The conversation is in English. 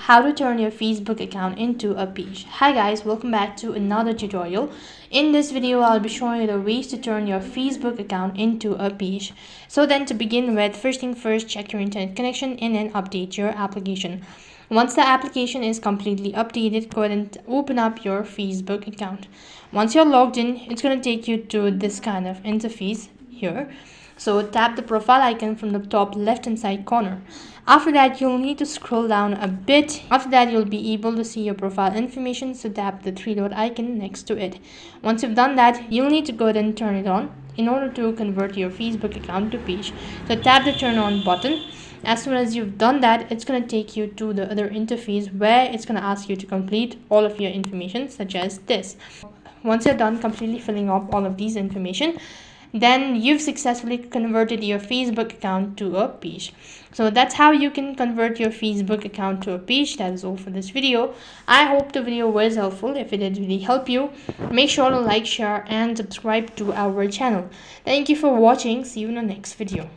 how to turn your Facebook account into a page. Hi guys, welcome back to another tutorial. In this video I'll be showing you the ways to turn your Facebook account into a page. So then, to begin with, first thing first, check your internet connection and then update your application. Once the application is completely updated, go ahead and open up your Facebook account. Once you're logged in, it's going to take you to this kind of interface here. So tap the profile icon from the top left hand side corner. After that, you'll need to scroll down a bit. After that, you'll be able to see your profile information, so tap the three dot icon next to it. Once you've done that, you'll need to go ahead and turn it on in order to convert your Facebook account to page. So tap the turn on button. As soon as you've done that, it's going to take you to the other interface where it's going to ask you to complete all of your information, such as this. Once you're done completely filling up all of these information, then you've successfully converted your Facebook account to a page. So that's how you can convert your Facebook account to a page. That is all for this video. I hope the video was helpful. If it did really help you, make sure to like, share and subscribe to our channel. Thank you for watching. See you in the next video.